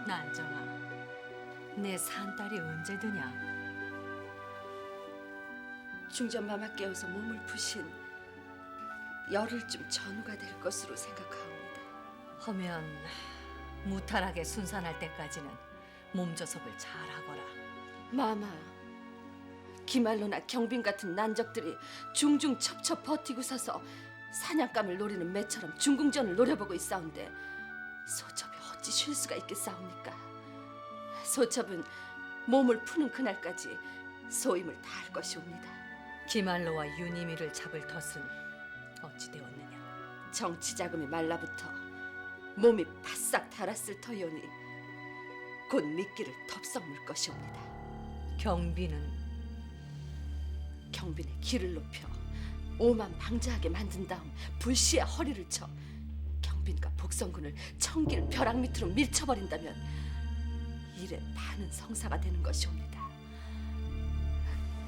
난정아, 내 산딸이 언제 드냐? 중전마마 깨어서 몸을 푸신 열흘쯤 전후가 될 것으로 생각하옵니다. 하면 무탈하게 순산할 때까지는 몸조섭을 잘하거라. 마마, 기말로나 경빈 같은 난적들이 중중 첩첩 버티고 서서 사냥감을 노리는 매처럼 중궁전을 노려보고 있사온데 소첩이 어찌 쉴 수가 있겠사옵니까? 소첩은 몸을 푸는 그날까지 소임을 다할 것이옵니다. 기말로와 유니미를 잡을 덫은 어찌 되었느냐? 정치 자금이 말라붙어 몸이 바싹 달았을 터이오니 곧 미끼를 덥석 물 것이옵니다. 경비는 경빈의 길을 높여 오만 방자하게 만든 다음 불시에 허리를 쳐 경빈과 복성군을 청길 벼락 밑으로 밀쳐버린다면 일의 반은 성사가 되는 것이옵니다.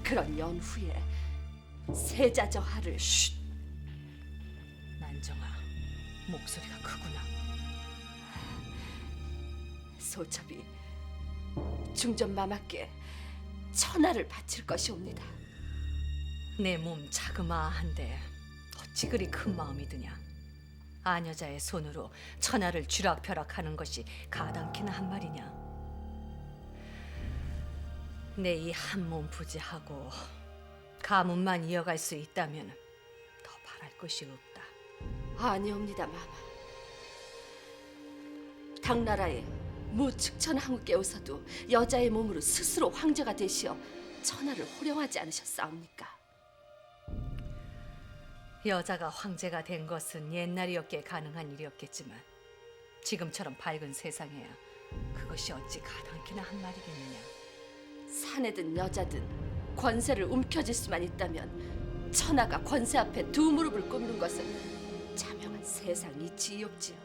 그런 연후에 세자저하를 난정아, 목소리가 크구나. 소첩이 중전마마께 천하를 바칠 것이옵니다. 내 몸 자그마한데 어찌 그리 큰 마음이 드냐? 아녀자의 손으로 천하를 쥐락펴락하는 것이 가당키나 한 말이냐? 내 이 한 몸 부지하고 가문만 이어갈 수 있다면 더 바랄 것이 없다. 아니옵니다, 마마. 당나라에 무측천 한국에 오서도 여자의 몸으로 스스로 황제가 되시어 천하를 호령하지 않으셨사옵니까? 여자가 황제가 된 것은 옛날이었기에 가능한 일이었겠지만 지금처럼 밝은 세상에야 그것이 어찌 가당키나 한 말이겠느냐? 사내든 여자든 권세를 움켜쥘 수만 있다면 천하가 권세 앞에 두 무릎을 꿇는 것은 자명한 세상 이치이옵지요.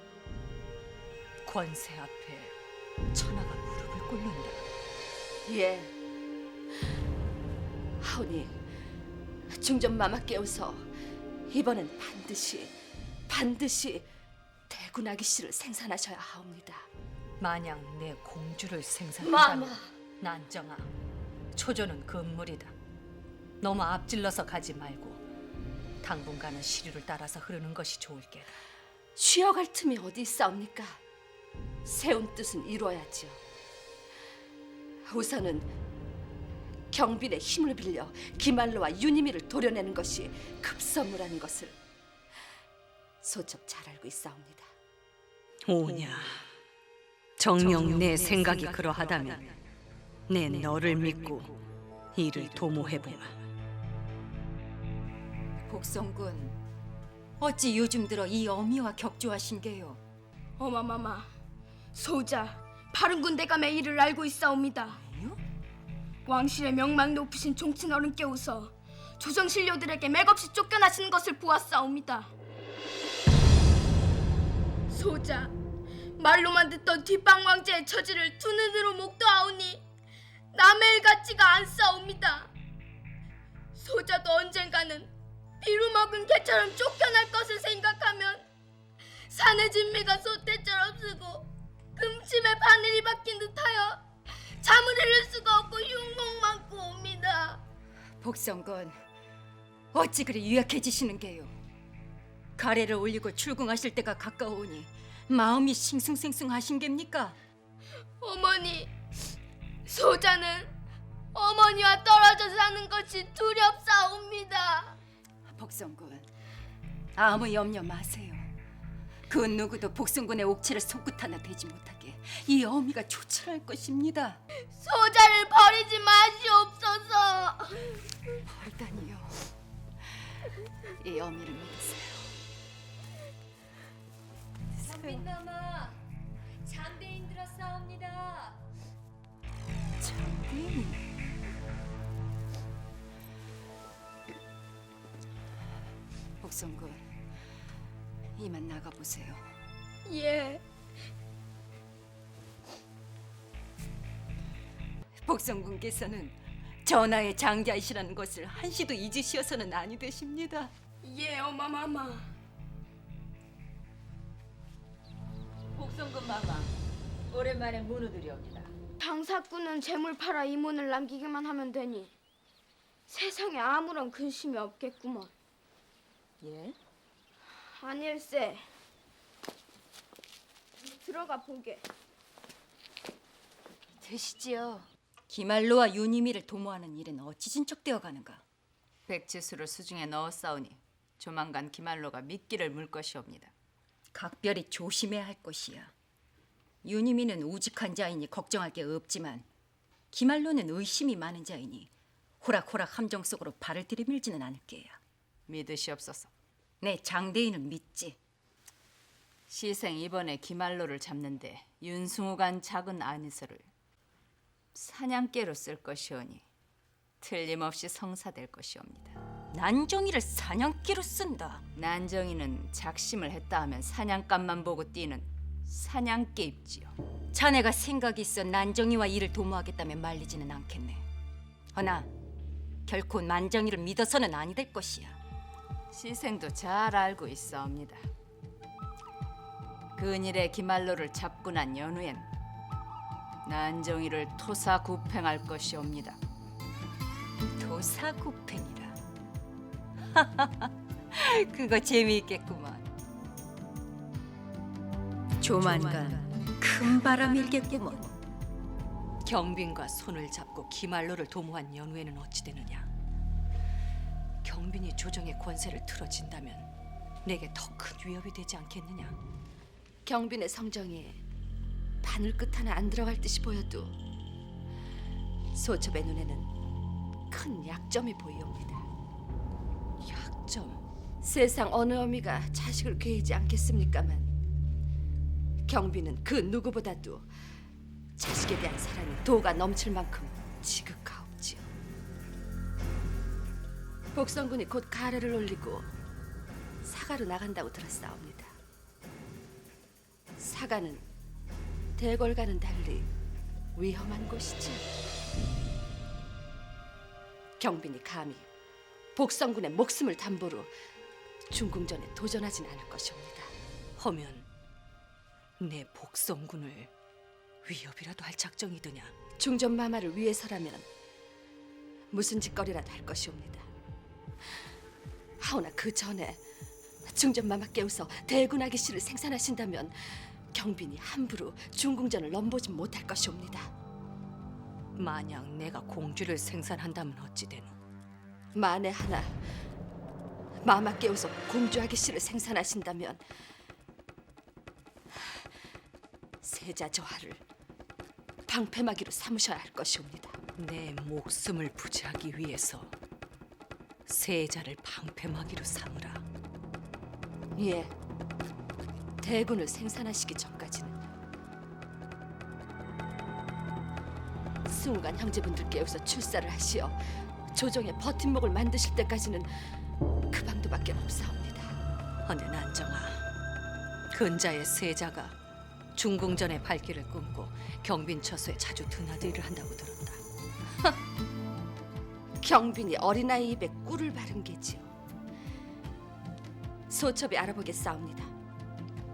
권세 앞에 천하가 무릎을 꿇는다. 예. 하오니 중전마마 깨우서 이번엔 반드시 대군아기 씨를 생산하셔야 하옵니다. 만약 내 공주를 생산한다면 마마. 난정아, 초조는 금물이다. 너무 앞질러서 가지 말고 당분간은 시류를 따라서 흐르는 것이 좋을 게다. 쉬어갈 틈이 어디 있사옵니까? 세운 뜻은 이루어야지요. 우선은 경빈의 힘을 빌려 기말로와 유니미를 도려내는 것이 급선무라는 것을 소첩 잘 알고 있사옵니다. 오냐, 정녕 내 생각이 그러하다면 내 너를 믿고 이를 도모해보마. 복성군, 어찌 요즘 들어 이 어미와 격조하신 게요? 어마마마, 소자 바른 군대감의 일을 알고 있사옵니다. 왕실의 명망 높으신 종친 어른께우서 조정 신료들에게 맥없이 쫓겨나시는 것을 보았사옵니다. 소자, 말로만 듣던 뒷방 왕제의 처지를 두 눈으로 목도하오니 남의 일 같지가 않사옵니다. 소자도 언젠가는 비루 먹은 개처럼 쫓겨날 것을 생각하면 산의 진미가 소떼처럼 쓰고 금침에 바늘이 박힌 듯하여 잠을 이룰 수가 없고 흉몽만 꾸옵니다. 복성군, 어찌 그리 유약해지시는 게요? 가래를 올리고 출궁하실 때가 가까우니 마음이 싱숭생숭하신 geb니까? 어머니, 소자는 어머니와 떨어져 사는 것이 두렵사옵니다. 복성군, 아무 염려 마세요. 그 누구도 복성군의 옥체를 손끝 하나 대지 못하게 이 어미가 조철할 것입니다. 소자를 버리지 마시옵소서. 버리다니요. 이 어미를 믿으세요. 민남아, 장대인 들었사옵니다. 장대인. 복성군, 이만 나가보세요. 예. 복성군께서는 전하의 장자이시라는 것을 한시도 잊으시어서는 아니 되십니다. 예, 어마마마. 복성군 마마, 오랜만에 문우들이 옵니다. 방사꾼은 재물 팔아 이문을 남기기만 하면 되니 세상에 아무런 근심이 없겠구먼. 예? 아닐세. 들어가 보게. 되시지요. 기말로와 윤희미를 도모하는 일은 어찌 진척되어 가는가? 백지수를 수중에 넣었사오니 조만간 기말로가 미끼를 물 것이옵니다. 각별히 조심해야 할 것이야. 윤희미는 우직한 자이니 걱정할 게 없지만 기말로는 의심이 많은 자이니 호락호락 함정 속으로 발을 들이밀지는 않을 게야. 믿으시옵소서. 내 장대인을 믿지. 시생 이번에 기말로를 잡는데 윤승우간 작은 아니서를 사냥개로 쓸 것이오니 틀림없이 성사될 것이옵니다. 난정이를 사냥개로 쓴다. 난정이는 작심을 했다 하면 사냥감만 보고 뛰는 사냥개 입지요. 자네가 생각이 있어 난정이와 일을 도모하겠다면 말리지는 않겠네. 허나 결코 난정이를 믿어서는 아니 될 것이야. 시생도 잘 알고 있사옵니다. 근일에 기말로를 잡고 난 연후엔 난정이를 토사구팽할 것이옵니다. 도사구팽이라. 그거 재미있겠구만. 조만간 큰 바람 일겠구먼. 경빈과 손을 잡고 기말로를 도모한 연후에는 어찌 되느냐? 경빈이 조정의 권세를 틀어진다면 내게 더 큰 위협이 되지 않겠느냐? 경빈의 성정에 바늘 끝 하나 안 들어갈 듯이 보여도 소첩의 눈에는 큰 약점이 보이옵니다. 약점? 세상 어느 어미가 자식을 괴이지 않겠습니까만 경빈은 그 누구보다도 자식에 대한 사랑이 도가 넘칠 만큼 지극하옵지요. 복성군이 곧 가래를 올리고 사가로 나간다고 들었사옵니다. 사가는 대궐과는 달리 위험한 곳이지. 경빈이 감히 복성군의 목숨을 담보로 중궁전에 도전하진 않을 것이옵니다. 허면 내 복성군을 위협이라도 할 작정이더냐? 중전마마를 위해서라면 무슨 짓거리라도 할 것이옵니다. 하오나 그 전에 중전마마 깨우서 대군하기 씨를 생산하신다면 경빈이 함부로 중궁전을 넘보지 못할 것이옵니다. 만약 내가 공주를 생산한다면 어찌 되노? 만에 하나 마마 깨우서 공주하기 씨를 생산하신다면 세자 저하를 방패막이로 삼으셔야 할 것이옵니다. 내 목숨을 부지하기 위해서 세자를 방패막이로 삼으라. 예, 대군을 생산하시기 전까지는 승우간 형제분들께서 출사를 하시어 조정의 버팀목을 만드실 때까지는 그 방도밖에 없사옵니다. 허네 난정아, 근자의 세자가 중궁전의 발길을 끊고 경빈 처소에 자주 드나들이를 한다고 들었다. 경빈이 어린아이 입에 꿀을 바른 게지요. 소첩이 알아보겠사옵니다.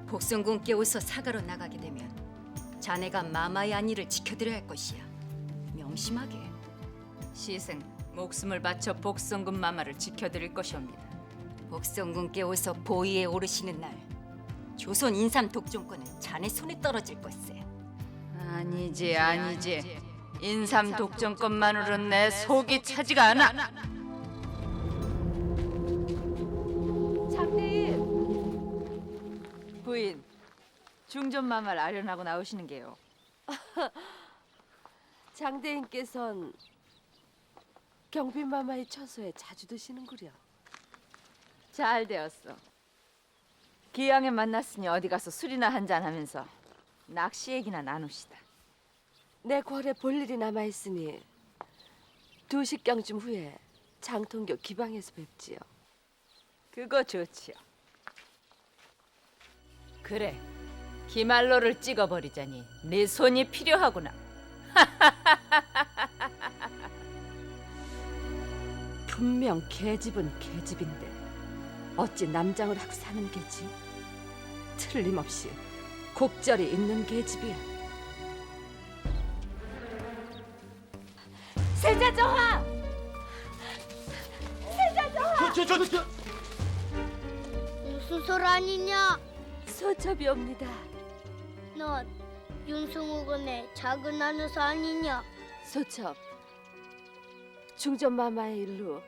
복성군께 오서 사가로 나가게 되면 자네가 마마의 안위를 지켜드려야 할 것이야. 명심하게. 시생 목숨을 바쳐 복성군 마마를 지켜드릴 것이옵니다. 복성군께 오서 보위에 오르시는 날 조선 인삼 독종권은 자네 손에 떨어질 것세. 아니지. 인삼 독점권만으로는 내 속이 차지가 않아. 장대인! 부인, 중전마마를 아련하고 나오시는 게요. 장대인께선 경빈마마의 처소에 자주 드시는구려. 잘 되었어. 기왕에 만났으니 어디 가서 술이나 한잔 하면서 낚시 얘기나 나눕시다. 내 궐에 볼 일이 남아있으니 2식경쯤 후에 장통교 기방에서 뵙지요. 그거 좋지요. 그래, 기말로를 찍어버리자니 네 손이 필요하구나. 분명 계집은 계집인데 어찌 남장을 하고 사는 게지? 틀림없이 곡절이 있는 계집이야. 세자저하! 무슨 소리 아니냐? 소첩이옵니다. 넌 윤승우군의 작은 아녀사 아니냐? 소첩, 중전마마의 일로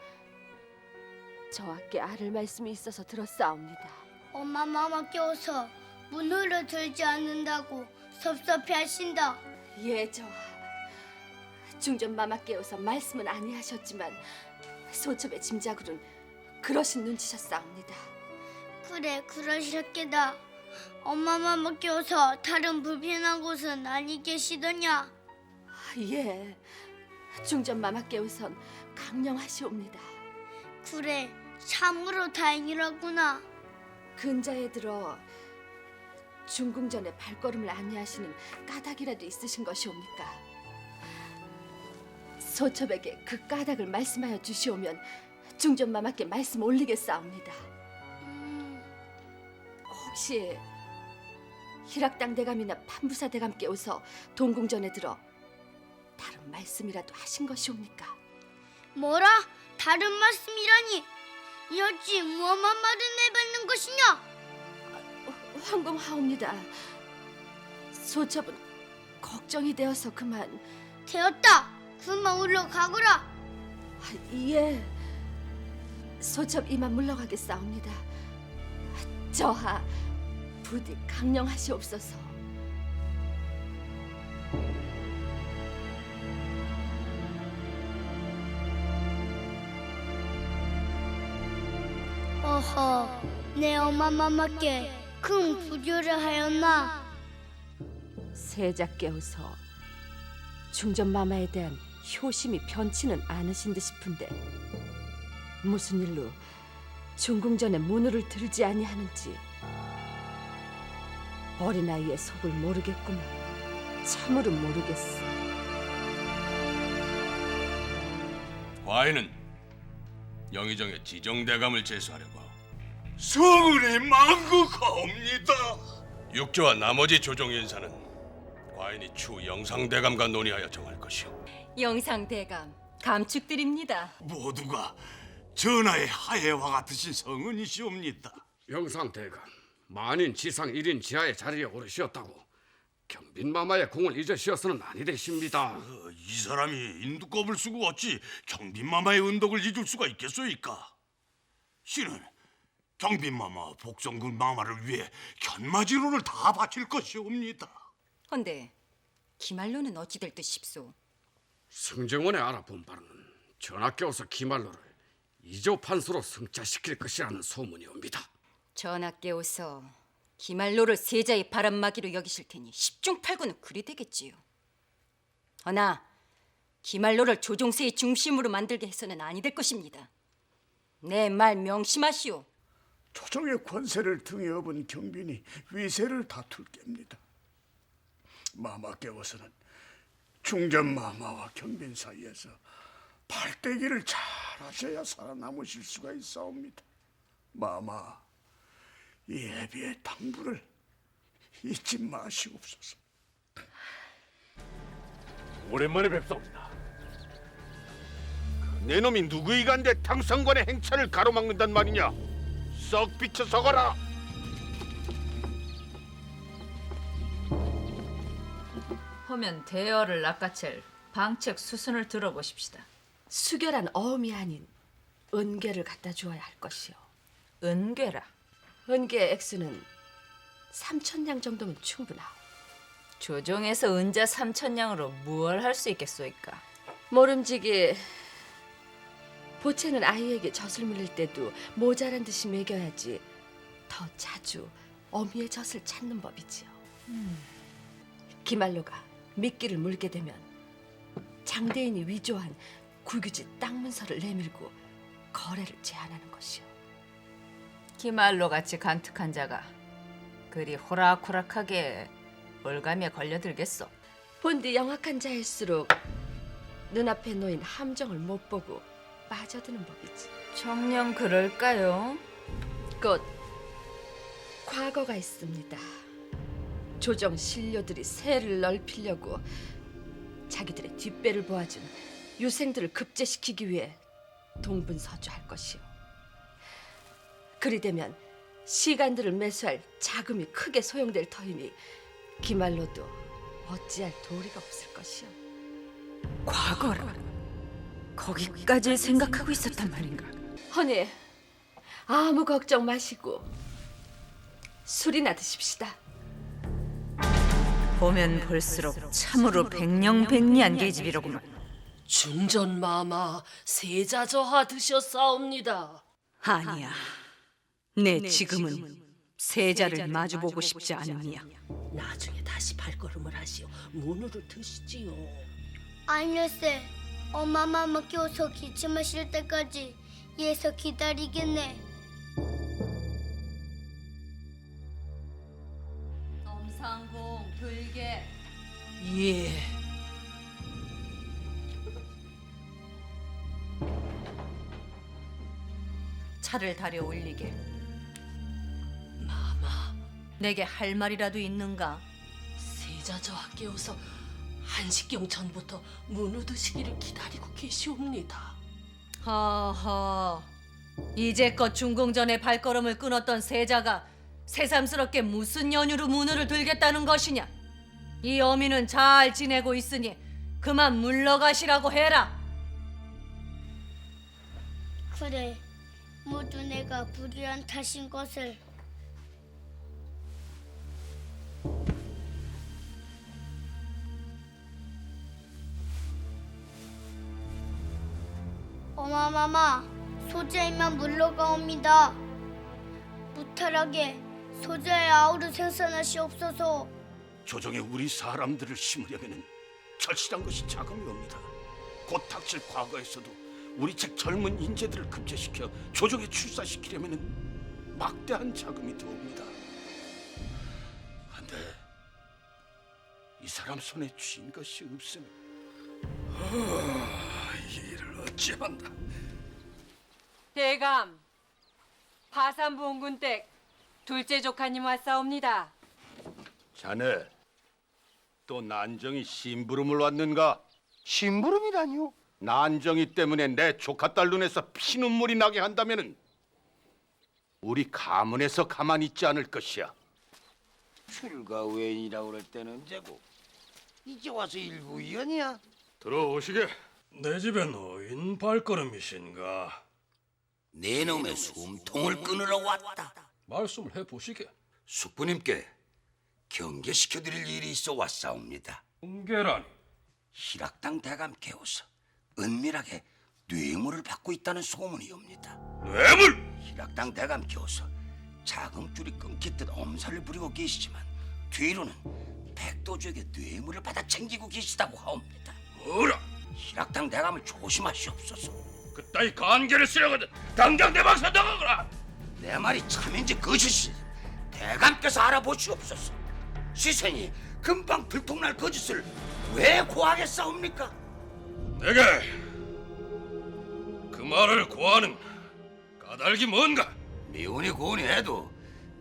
저와께 아를 말씀이 있어서 들었사옵니다. 엄마 마마 깨워서 문을 들지 않는다고 섭섭해하신다. 예, 저하. 중전마마 깨워서 말씀은 아니하셨지만 소첩의 짐작으로는 그러신 눈치셨사옵니다. 그래 그러셨겠다. 엄마 마마 깨워서 다른 불편한 곳은 아니 계시더냐? 예, 중전마마 깨우선 강령하시옵니다. 그래 참으로 다행이라구나. 근자에 들어 중궁전에 발걸음을 안내하시는 까닭이라도 있으신 것이옵니까? 소첩에게 그 까닭을 말씀하여 주시오면 중전마마께 말씀 올리겠사옵니다. 혹시 희락당 대감이나 판부사 대감께 오서 동궁전에 들어 다른 말씀이라도 하신 것이옵니까? 뭐라? 다른 말씀이라니? 여지 무엄한 말을 내뱉는 것이냐? 황공하옵니다. 소첩은 걱정이 되어서 그만. 되었다. 그만 올라가거라. 예, 소첩 이만 물러가겠사옵니다. 저하 부디 강령하시옵소서. 어허, 내 엄마 마마께 큰 부조를 하였나? 세자 깨워서 중전마마에 대한 효심이 변치는 않으신 듯 싶은데 무슨 일로 중궁전에 문을 들지 아니하는지 어린아이의 속을 모르겠구먼. 참으로 모르겠어. 과인은 영의정의 지정대감을 제수하려고 성은이 망극하옵니다. 육조와 나머지 조정인사는 과인이 추 영상대감과 논의하여 정할 것이오. 영상대감 감축드립니다. 모두가 전하의 하해와 같으신 성은이시옵니다. 영상대감, 만인 지상 1인 지하의 자리에 오르시었다고 경빈마마의 공을 잊으시어서는 아니 되십니다. 이 사람이 인두껍을 쓰고 어찌 경빈마마의 은덕을 잊을 수가 있겠소이까? 신은 경빈마마, 복성군 마마를 위해 견마지로를 다 바칠 것이옵니다. 헌데 기말로는 어찌 될 듯 싶소? 승정원에 알아본 바로는 전하께서 기말로를 이조판수로 승자시킬 것이라는 소문이옵니다. 전하께서 기말로를 세자의 바람막이로 여기실 테니 10중 8구는 그리 되겠지요. 허나 기말로를 조종세의 중심으로 만들게 해서는 아니 될 것입니다. 내 말 명심하시오. 조정의 권세를 등에 업은 경빈이 위세를 다툴 깹니다. 마마께서는 중전마마와 경빈 사이에서 발대기를 잘 하셔야 살아남으실 수가 있사옵니다. 마마, 이 애비의 당부를 잊지 마시옵소서. 오랜만에 뵙사옵니다. 내 놈이 누구이간데 탕성관의 행차를 가로막는단 말이냐? 썩 비쳐 서거라. 허면 대여를 낚아챌 방책 수순을 들어보십시다. 수결한 어음이 아닌 은괴를 갖다 주어야 할 것이요. 은괴라. 은괴의 액수는 3,000냥 정도면 충분하오. 조정에서 은자 3,000냥으로 무얼 할 수 있겠소이까? 모름지기 보채는 아이에게 젖을 물릴 때도 모자란 듯이 먹여야지 더 자주 어미의 젖을 찾는 법이지요. 기말로가 미끼를 물게 되면 장대인이 위조한 굴규지 땅 문서를 내밀고 거래를 제한하는 것이요. 기말로 같이 간특한 자가 그리 호락호락하게 올감에 걸려들겠소. 본디 영악한 자일수록 눈앞에 놓인 함정을 못 보고 빠져드는 법이지. 정녕 그럴까요? 곧 과거가 있습니다. 조정 신료들이 세를 넓히려고 자기들의 뒷배를 보아준 유생들을 급제시키기 위해 동분서주할 것이요. 그리 되면 시간들을 매수할 자금이 크게 소용될 터이니 기말로도 어찌할 도리가 없을 것이요. 과거라. 거기까지 생각하고 있었단 말인가? 허니, 아무 걱정 마시고 술이나 드십시다. 보면 볼수록 참으로 백령백리한 계집이로구만. 중전마마 세자저하 드셨사옵니다. 아니야. 내 지금은 세자를 마주보고 싶지 않으니야. 나중에 다시 발걸음을 하시오. 문으로 드시지요. 아니었세. 엄마만 맡겨서 기침하실 때까지 예서 기다리겠네. 엄상공 불개. 예. 차를 다려 올리게. 마마, 내게 할 말이라도 있는가? 세자저하 깨어서 한식경 전부터 문을 드시기를 기다리고 계시옵니다. 허허. 이제껏 중궁전에 발걸음을 끊었던 세자가 새삼스럽게 무슨 연유로 문을 들겠다는 것이냐? 이 어미는 잘 지내고 있으니 그만 물러가시라고 해라. 그래, 모두 내가 불의한 탓인 것을. 어마마마, 소자이만 물러가옵니다. 무탈하게 소자의 아우를 생산하시옵소서. 조정에 우리 사람들을 심으려면은 절실한 것이 자금이 옵니다. 곧 닥칠 과거에서도 우리 책 젊은 인재들을 급제시켜 조정에 출사시키려면은 막대한 자금이 들어옵니다. 한데 이 사람 손에 쥔 것이 없으니 이 일을 어찌한다. 대감, 파산봉군댁 둘째 조카님 왔사옵니다. 자네 또 난정이 심부름을 왔는가? 심부름이라뇨? 난정이 때문에 내 조카딸 눈에서 피눈물이 나게 한다면은 우리 가문에서 가만히 있지 않을 것이야. 출가외인이라고 그럴 때는 언제고 이제 와서 일부위원이야? 들어오시게. 내 집에 노인 발걸음이신가? 내 놈의 숨통을 끊으러 왔다. 말씀을 해보시게. 숙부님께 경계시켜드릴 일이 있어 왔사옵니다. 경계라니? 희락당 대감 개오서 은밀하게 뇌물을 받고 있다는 소문이옵니다. 뇌물? 희락당 대감 개오서 자금줄이 끊기듯 엄살을 부리고 계시지만 뒤로는 백도주에게 뇌물을 받아 챙기고 계시다고 하옵니다. 뭐라? 희락당 대감을 조심하시옵소서. 그따위 관계를 쓰려거든 당장 내 방서 나가거라. 내 말이 참인지 거짓인지 대감께서 알아보시옵소서. 시선이 금방 들통날 거짓을 왜 고하겠사옵니까? 내게 그 말을 고하는 까닭이 뭔가? 미운이 고운이 해도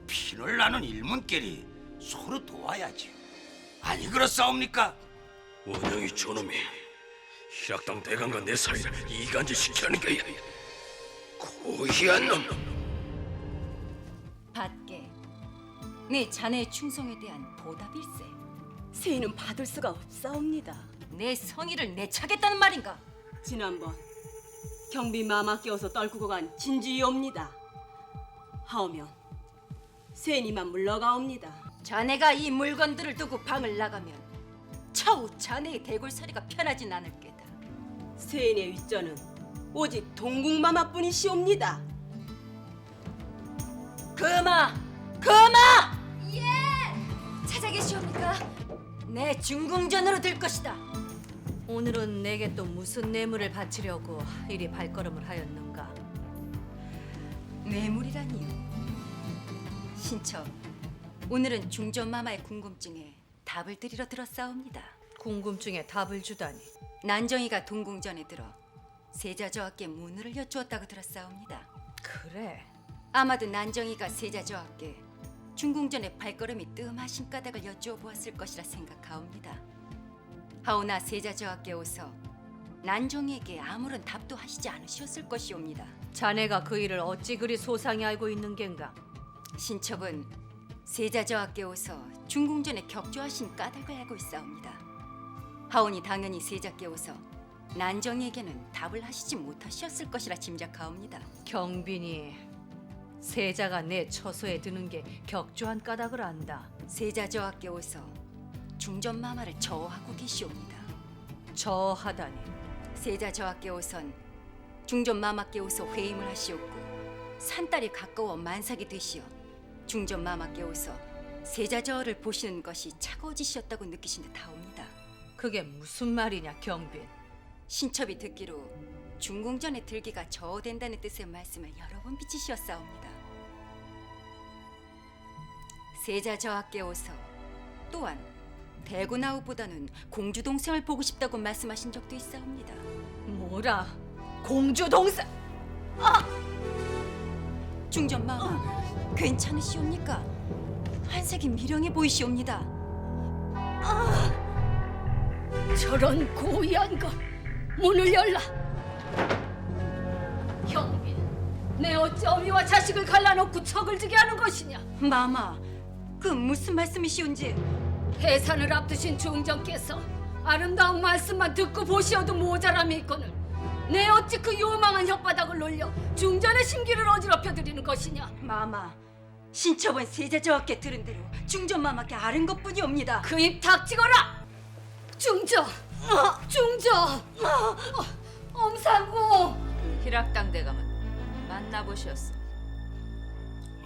피를 나눈 일문끼리 서로 도와야지. 아니 그렇사옵니까? 원영이 저놈이 희락당 대감과 내 사이를 이간질 시키려는 게야. 고희한 놈. 받게. 내 자네의 충성에 대한 보답일세. 세인은 받을 수가 없사옵니다. 내 성의를 내차겠다는 말인가? 지난번 경비 마마 끼어서 떨구고 간 진주이옵니다. 하오면 세인이만 물러가옵니다. 자네가 이 물건들을 두고 방을 나가면 차후 자네의 대골살이가 편하진 않을 게다. 세인의 윗전은 오직 동궁마마뿐이시옵니다. 금아! 금아! 예! 찾아 계시옵니까? 내 중궁전으로 들 것이다. 오늘은 내게 또 무슨 뇌물을 바치려고 이리 발걸음을 하였는가? 뇌물이라니요. 신처, 오늘은 중전마마의 궁금증에 답을 드리러 들었사옵니다. 궁금증에 답을 주다니. 난정이가 동궁전에 들어 세자저하께 문의를 여쭈었다고 들었사옵니다. 그래? 아마도 난정이가 세자저하께 중궁전의 발걸음이 뜸하신 까닭을 여쭈어 보았을 것이라 생각하옵니다. 하오나 세자저하께 오서 난정에게 아무런 답도 하시지 않으셨을 것이옵니다. 자네가 그 일을 어찌 그리 소상히 알고 있는 겐가? 신첩은 세자저하께오서 중궁전에 격조하신 까닭을 알고 있사옵니다. 하온이 당연히 세자께오서 난정에게는 답을 하시지 못하셨을 것이라 짐작하옵니다. 경빈이 세자가 내 처소에 드는 게 격조한 까닭을 안다. 세자저하께오서 중전마마를 저어하고 계시옵니다. 저하다니. 세자저하께오선 중전마마께오서 회임을 하시옵고 산딸이 가까워 만삭이 되시어 중전마마께오서 세자저하를 보시는 것이 차가워지셨다고 느끼신 듯하옵니다. 그게 무슨 말이냐, 경빈? 신첩이 듣기로 중궁전에 들기가 저어된다는 뜻의 말씀을 여러 번 비치시었사옵니다. 세자저하께오서 또한 대구나우보다는 공주 동생을 보고 싶다고 말씀하신 적도 있사옵니다. 뭐라? 공주 동생? 중전마마, 괜찮으시옵니까? 한색이 미령해 보이시옵니다. 저런 고의한 것, 문을 열라. 경빈, 내 어찌 어미와 자식을 갈라놓고 척을 지게 하는 것이냐? 마마, 그 무슨 말씀이시온지. 해산을 앞두신 중정께서 아름다운 말씀만 듣고 보시어도 모자람이 있거늘 내 어찌 그 요망한 혓바닥을 놀려 중전의 심기를 어지럽혀 드리는 것이냐? 마마, 신첩은 세자저하께 들은 대로 중전마마께 아른 것뿐이옵니다. 그 입 닥치거라! 중저! 중저! 엄상구! 희락당 대감은 만나보셨어.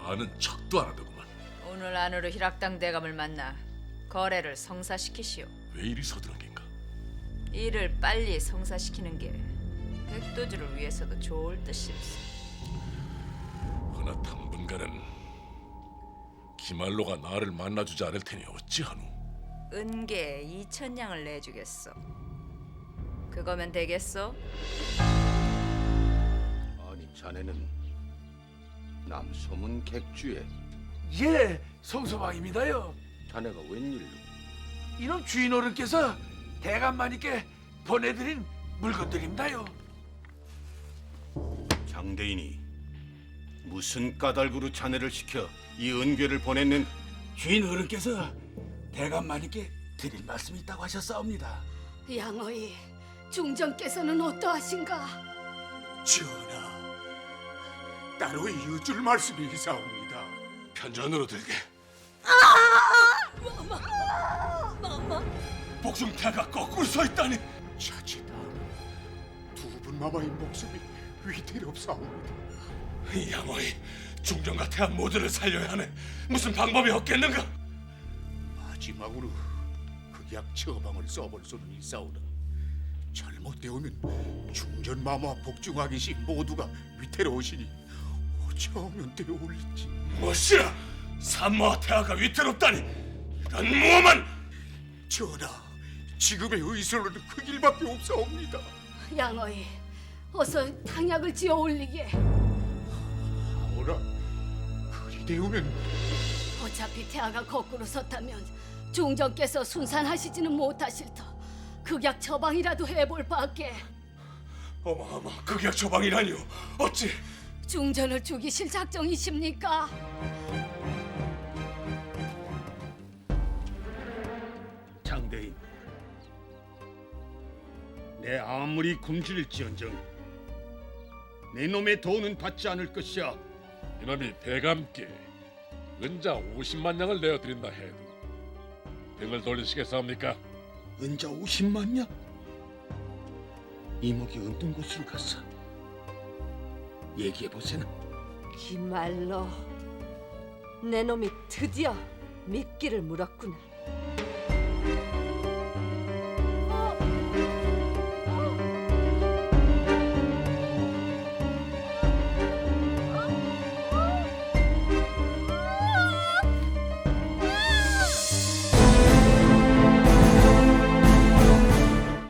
아는 척도 안 하더구만. 오늘 안으로 희락당 대감을 만나 거래를 성사시키시오. 왜 이리 서두른 겐가? 일을 빨리 성사시키는 게 백도주를 위해서도 좋을 듯이었어. 허나 당분간은 기말로가 나를 만나주지 않을 테니 어찌하노? 은계에 2,000냥을 내주겠어. 그거면 되겠어? 아니 자네는 남소문 객주에. 예, 성서방입니다요. 자네가 웬일로? 이놈 주인 어른께서 대감마님께 보내드린 물건들입니다요. 장대인이 무슨 까닭으로 자네를 시켜 이 은괴를 보냈는? 주인 어른께서 대감마님께 드릴 말씀이 있다고 하셨사옵니다. 양어이, 중전께서는 어떠하신가? 전하, 따로 이어줄 말씀이 있사옵니다. 편전으로 들게. 마마. 복숭태가 거꾸로 서 있다니. 자치다. 두 분 마마의 목숨이 위태롭사옵니다. 이 양어이 중전과 태안 모두를 살려야 하네. 무슨 방법이 없겠는가? 마지막으로 극약 처방을 써볼 수는 있사오나 잘못되오면 중전 마마 복중하기시 모두가 위태로우시니 어찌하면 되어올리지. 무엇이라? 산모와 태아가 위태롭다니. 이런 무엄한! 전하, 지금의 의술로는 그 길밖에 없사옵니다. 양어이, 어서 당약을 지어 올리게. 오라, 그리 되오면 어차피 태아가 거꾸로 섰다면 중전께서 순산하시지는 못하실 터 극약 처방이라도 해볼 밖에. 어마어마 극약 처방이라니요. 어찌? 중전을 죽이실 작정이십니까? 장대인, 내 아무리 굶주릴지언정 내 놈의 돈은 받지 않을 것이야. 이놈이 대감께 은자 50만 냥을 내어드린다 해도 등을 돌리시겠사옵니까? 은자 50만냐? 이목이 어떤 곳으로 갔어? 얘기해보세나. 기말로 내 놈이 드디어 미끼를 물었구나.